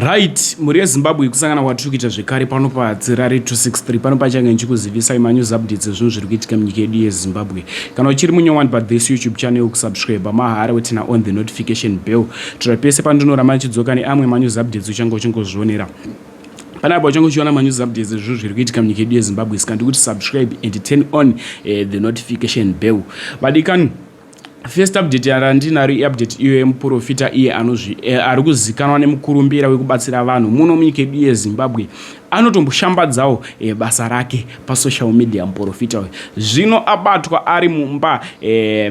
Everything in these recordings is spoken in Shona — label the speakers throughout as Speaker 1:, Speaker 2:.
Speaker 1: Right, muri yeZimbabwe kusangana kwatiri kuita zvekare pano paZirare 263 pano pachange ndichikuzivisai manews updates ezvinhu zviri kuitika munyika yedu yeZimbabwe. Kana uchiri munyowani pathis YouTube channel kusubscribe mahara wetina on the notification bell tira pese pandinoramba ndichidzoka neamwe manews updates uchange uchingozvionera. Panapo uchange uchiona manews updates ezvinhu zviri kuitika munyika yedu yeZimbabwe saka ndikuti subscribe and turn on the notification bell. Vadikani, first update yarandinaro iupdate iyo yemuprofita iye ari kuzikanwa nemukurumbira wekubatsira vanhu muno munyika yedu yeZimbabwe. Anotomboshambadzawo basa rake pasocial media muprofita uyu. Zvino abatwa ari mumba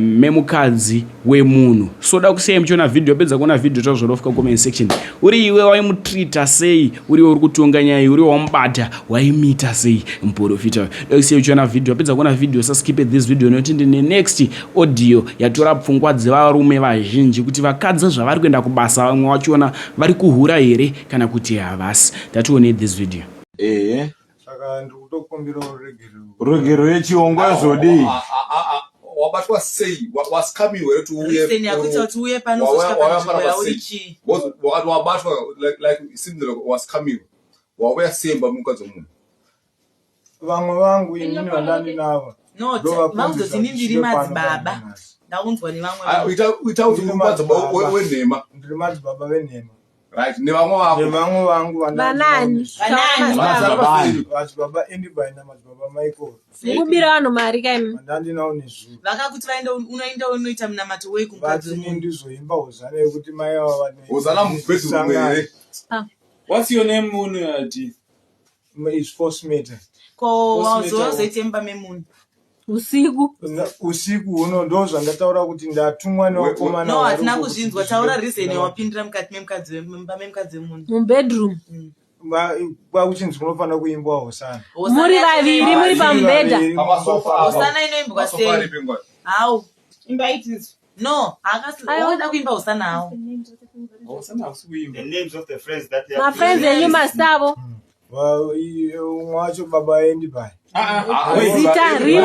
Speaker 1: memukadzi wemunhu. Soda kusiyai muchiona video, pedza kuona video tozvorofuka comment section. Uri iwe waimutrita sei? Uri uri kutonga nyaya, uri wamubata, waimita sei muprofita uyu? Kusiyai muchiona video, pedza kuona video saskip this video nokuti ndine next audio yatora pfungwa dzevarume vazhinji kuti vakadzi zvavari kuenda kubasa vamwe vachiona vari kuhura here kana kuti havasi. Tatione this video.
Speaker 2: Saka ndikutokumbira
Speaker 3: urugero yechiongo yazvodi
Speaker 4: wabatwa sei wasikamiwe kuti uye
Speaker 5: yakuti kuti uye pano kusvika yaurichi
Speaker 4: wakati wabatwa like sindira wasikamiwe wauya semba mukadzi womunhu
Speaker 2: vamwe vangu inini vandani navo
Speaker 5: mauzoti ndiri madzibaba ndaunzwa nevamwe
Speaker 4: uita kuti mumadzibaba wenhema
Speaker 2: ndiri madzibaba venhema.
Speaker 4: Right, nevamwe vangu
Speaker 6: vanani
Speaker 2: madzibaba Endibai namadzibaba Michael.
Speaker 6: Mukubira vanhu mari kaimi
Speaker 2: vandandinawo nezvuru
Speaker 5: vakakuti unoenda unoita munamato wekumukadzi
Speaker 2: vatini ndizoimba hozana yekuti mai ava vane
Speaker 4: hozana mubhedhurumu here.
Speaker 3: What's your name munhu yati?
Speaker 2: Is force meter.
Speaker 5: ko wazozoita imba memunhu
Speaker 6: usiku
Speaker 2: huno ndo zvandataura kuti ndatumwa nevakomana.
Speaker 5: No, hatina kuzvinzwa. Taura reason wapindira mukati memukadzi wemunhu
Speaker 6: mubedroom.
Speaker 2: Kwakuchinzi kunofanira kuimbwa hosana
Speaker 6: muri vaviri muri pamubhedha.
Speaker 5: hosana inoimbwa sei? Hau imba itizo no akaoda kuimba hosana hawo.
Speaker 3: The names of the friends that
Speaker 6: My friends enyu masavo
Speaker 2: umwe wacho baba Endibai.
Speaker 6: Zita real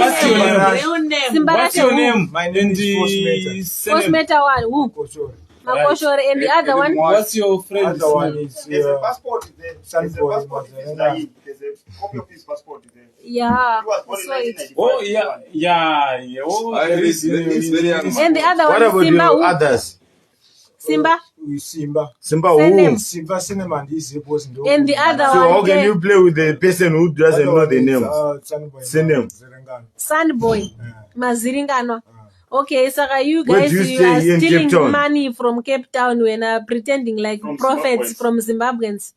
Speaker 5: name.
Speaker 6: Simba
Speaker 3: What's your
Speaker 6: racho
Speaker 3: name?
Speaker 2: My name is
Speaker 6: Force Meter one who?
Speaker 2: Koshore.
Speaker 6: Makoshore and the other one?
Speaker 3: What's your friend's
Speaker 2: Other one
Speaker 3: name?
Speaker 2: is
Speaker 7: There's a passport there. There's a
Speaker 2: Sunboy.
Speaker 7: passport there. There's a copy of his passport there.
Speaker 6: Yeah.
Speaker 7: He was born in
Speaker 6: So it's
Speaker 7: 1995.
Speaker 3: Oh yeah. Oh,
Speaker 4: It's very
Speaker 6: and the other
Speaker 8: What
Speaker 6: one
Speaker 8: about
Speaker 6: is Simba
Speaker 8: your
Speaker 6: who?
Speaker 8: others?
Speaker 6: Simba
Speaker 2: Simba.
Speaker 8: Simba
Speaker 6: Surname.
Speaker 8: who?
Speaker 2: Simba cinema and this was no.
Speaker 6: and the other
Speaker 8: So how
Speaker 6: one
Speaker 8: can you play with the person who doesn't know the name?
Speaker 2: Sunboy.
Speaker 8: Surname.
Speaker 6: Sunboy Maziringano. Okay, so you
Speaker 8: Where
Speaker 6: guys
Speaker 8: do you
Speaker 6: you
Speaker 8: stay
Speaker 6: are
Speaker 8: in Cape
Speaker 6: stealing
Speaker 8: Town?
Speaker 6: money from Cape Town when pretending like
Speaker 7: From
Speaker 6: prophets
Speaker 7: Zimbabweans.
Speaker 6: from Zimbabweans.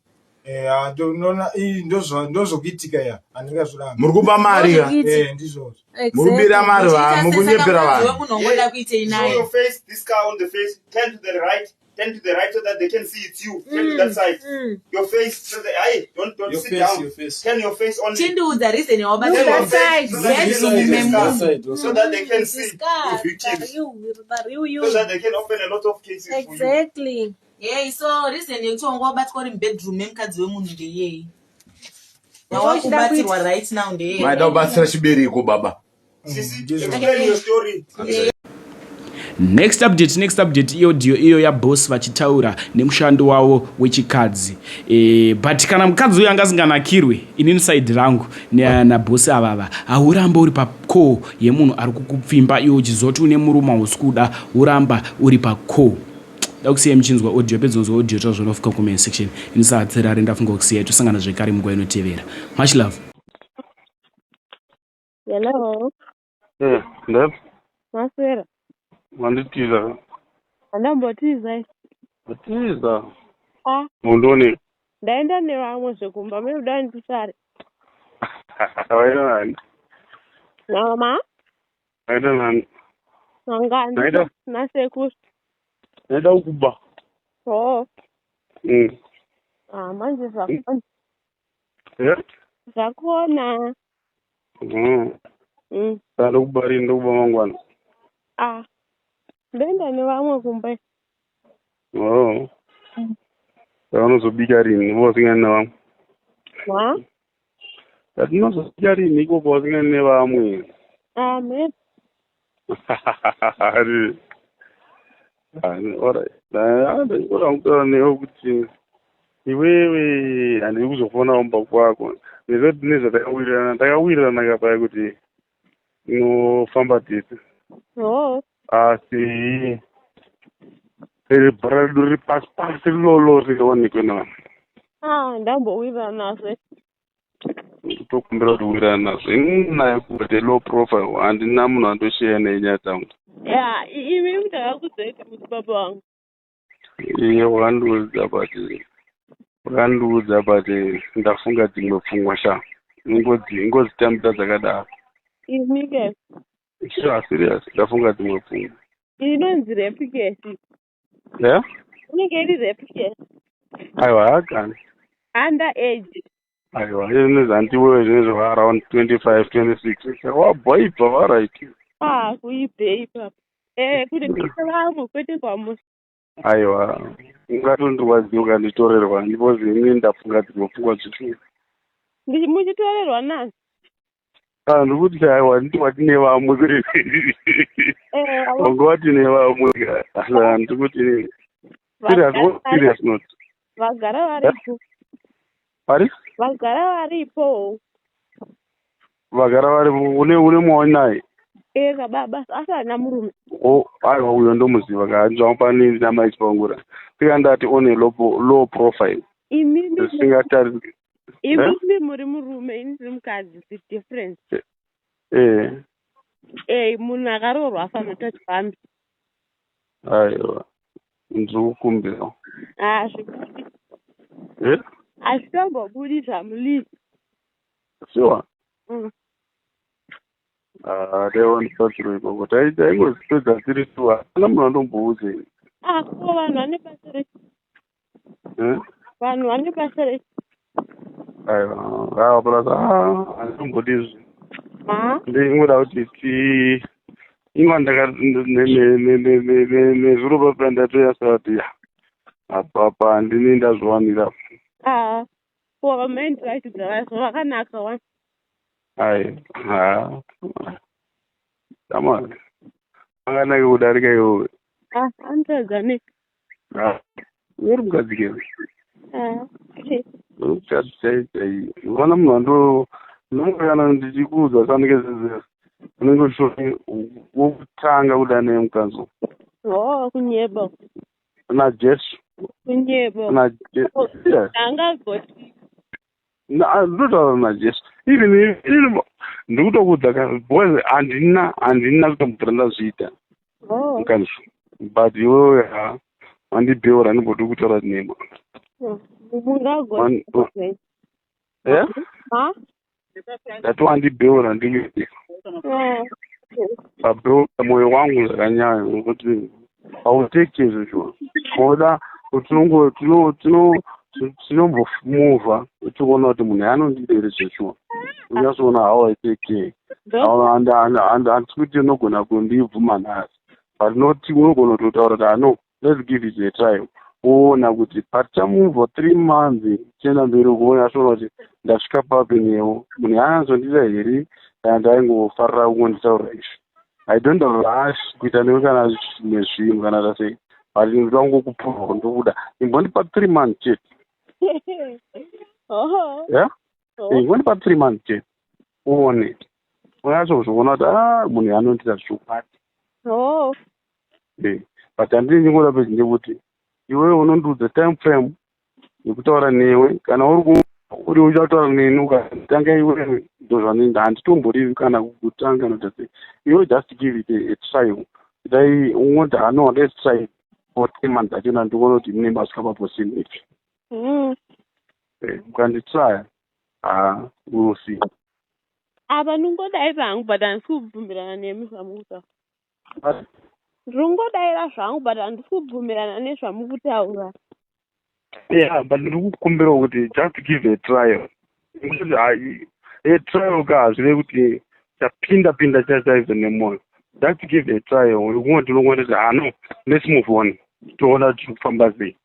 Speaker 2: Ndozokiitika ya andingazviramba.
Speaker 8: Muri kupa mari ka?
Speaker 2: Ndizvo.
Speaker 8: Muri kubira mari va mukunyepera vanhu.
Speaker 5: wemunongoda kuitei
Speaker 7: Show
Speaker 5: naye.
Speaker 7: your face, this car on the face, turn to the right so that they can see it's you. Turn to that side. Your face, so that, hey, don't
Speaker 3: Your
Speaker 7: sit
Speaker 3: face,
Speaker 7: down.
Speaker 3: your face.
Speaker 7: Turn your face only.
Speaker 5: Chindiudza reason
Speaker 6: Look
Speaker 7: Turn your
Speaker 6: that
Speaker 5: wabatwa
Speaker 6: side.
Speaker 7: face so that they
Speaker 5: Yes,
Speaker 7: can see this car.
Speaker 5: remember.
Speaker 7: So that they can see
Speaker 6: This guy,
Speaker 7: if victims.
Speaker 6: you.
Speaker 7: So that they can open a lot of cases for you.
Speaker 6: Exactly.
Speaker 5: Yei, so reason yekuti wanga wabatwa uri mubedroom memukadzi wemunhu ndeyei? Wakubatirwa right now ndeyei?
Speaker 8: Maida kubatsira chibereko baba.
Speaker 7: Explain your story.
Speaker 1: Next update iyo yaboss vachitaura nemushando wavo wechikadzi. But kana mukadzi uyu angasinganakirwe inini side rangu naboss avava hauramba uri pako yemunhu ari kukupfimba iwo uchizoti une muruma usikuda uramba uri pako. Dakusiyai muchinzwa audio, pedzonzwa audio tozvinofuka comment section. Inisahatsirare ndafunga kusiyai tosangana zvekare munguva inotevera. Much love.
Speaker 9: Hello.
Speaker 8: Ndep.
Speaker 9: Maswera.
Speaker 8: Manditiza.
Speaker 9: Andambotiza.
Speaker 8: Tiza.
Speaker 9: Mundoni. Ndaenda nevamwe zvekumba mebuda ndisare.
Speaker 8: Waida nani?
Speaker 9: Mama?
Speaker 8: Waida nani?
Speaker 9: Ngani?
Speaker 8: Naida.
Speaker 9: Naseku.
Speaker 8: Naida ukuba.
Speaker 9: Oh. Manje zvakona. Zvakona.
Speaker 8: Sanda kubari ndokuba mangwana.
Speaker 9: Ndaenda nevamwe kumba.
Speaker 8: Oh. Vanozobika rini vosingani nevamwe? Tinozobika rini iko kwasingani nevamwe?
Speaker 9: Amen.
Speaker 8: Alright. Ora newo kuti iwewe handiri kuzofona umba kwako nezoti ndakawirirana kapaya kuti inofamba tete asi bhara redu riri pasi pasi lolo rionekwe navo
Speaker 9: ndambowirirana nazo
Speaker 8: tokumbira kuti wirirana nazo inaya kuti low profile handina munhu andosheya nenyaya dzangu
Speaker 9: imi mutakakudzeka kuti baba wangu
Speaker 8: iye wakandiudza but ndafunga dzimwe pfungwa sha ingodzitambidza dzakadaro
Speaker 9: imi ke
Speaker 8: serious ndafunga dzimwe pfungwa
Speaker 9: inonzi replicate inenge iri replicate
Speaker 8: aiwa hakani
Speaker 9: under age
Speaker 8: aiwa nezandiwewe zvinezvo around 25 26 wabhoibva waraiti
Speaker 9: kuibhei papa kuti pisa vamwe kwete kwamusi
Speaker 8: aiwa ungatondiwaziva ukanditorerwa because ini ndafunga dzinopfungwa zvikuru
Speaker 9: muchitorerwa nani
Speaker 8: ndikuti aiwa ndikuti nevamwe ungoti nevamwe ndikuti serious not
Speaker 9: vagara varipo
Speaker 8: vagara varipo une mwoyo naye
Speaker 9: kababa asana murume
Speaker 8: aiwa uyo ndomuziva kaanzvamupani namaisipangura tikandati one low profile singatarisi
Speaker 9: imimi muri murume ini ndiri mukadzi si difference munhu akaroorwa afanota chifambi
Speaker 8: aiwa ndiri kukumbira
Speaker 9: hazvitombobudi zvamulisi
Speaker 8: siwa ndaiwanisatsiro ikoko taingozipedza tiri tu hapana munhu andombouzei
Speaker 9: ko vanhu vane basa rechi vanhu vane basa rechi
Speaker 8: aiwa plus handimbodizvi ndingoda kuti ingwa nezuro papira ndatoyasati apapa handini ndazviwanira
Speaker 9: vamaendiraitigara vakanaka wani
Speaker 8: damari akanake kudarika iwowe
Speaker 9: anotadzane
Speaker 8: uri mukadzikeri chaichai vana munhu ndomukana ndichikuudza sandikezezera unenge uchishoni wokutanga kuda naye mukanzo
Speaker 9: kunyeba
Speaker 8: najesu
Speaker 9: kunyeba angagoti
Speaker 8: ndotaura najesu even ndikutokuudza because handina kutombura ndazviita mukanzo but iwewe wandibheura ndimbodi kutaura nema ndati wandibheura ndimii pabheura mwoyo wangu zvakanyanya nokuti hauteki izvozvo koda tinombomuvha uchiona kuti munhu anondidere zveshuwa unyasoona how aiteke handisi kuti unogona kundibvuma nhasi but not unogona kutotaura kuti no let's give it a try oona kuti patichamuvha 3 months tienda mberi ukuonyasona kuti ndasvika papi newo munhu anazondida here kana ndaingofarira kungonditaurira izvi I don't rush kuita newe kana zvimwe zvinhu kana tasei but ndoda kungokupurwa ndokuda imbondipa 3 months chete ingondipa 3 months chete uone unyatsozvoona kuti munhu anondida zvokwati but handii ndingoda pedzi ndekuti iwewe unondiudza time frame yekutaura newe kana uri uchataura neni ukatanga iwewe ndozvanenge handitomborivi kana kutanga notase iwe just give it a trial dai ungoti no let's try for 3 months achona ndikuona kuti mune masvika paposini ipi ukanditrya we'll see
Speaker 9: apa ndingodai zvangu but handisi kubvumirana nemi zvamukutaura ndingodaira zvangu but handisi kubvumirana nezvamukutaura
Speaker 8: but ndiri kukumbira kuti just give a trial a trial ka hazvive kuti chapinda chachaizvo nemwoyo just give a trial ukungoti unongoti no let's move on toona tichikufamba sei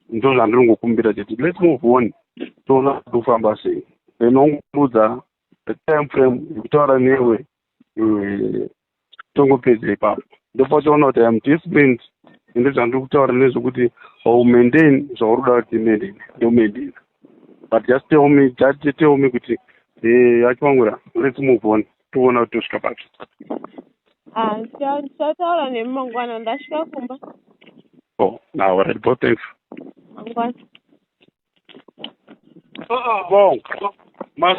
Speaker 8: ndo zvandiringokumbira chete let's move on toona tikufamba sei then ongoudza time frame yekutaura newe tongopedza ipapo ndopachaona kuti am disciplined ende zvandiri kutaura nezvokuti maintain zvauri kuda kuti maintain ndomaintain, but just tell me kuti achivangura, let's move on, toona kuti tosvika papi.
Speaker 9: Tichataura nemi mangwana, ndasvika kumba.
Speaker 8: Oh, now alright, both thanks.
Speaker 9: Mangwana.
Speaker 8: Bom, mas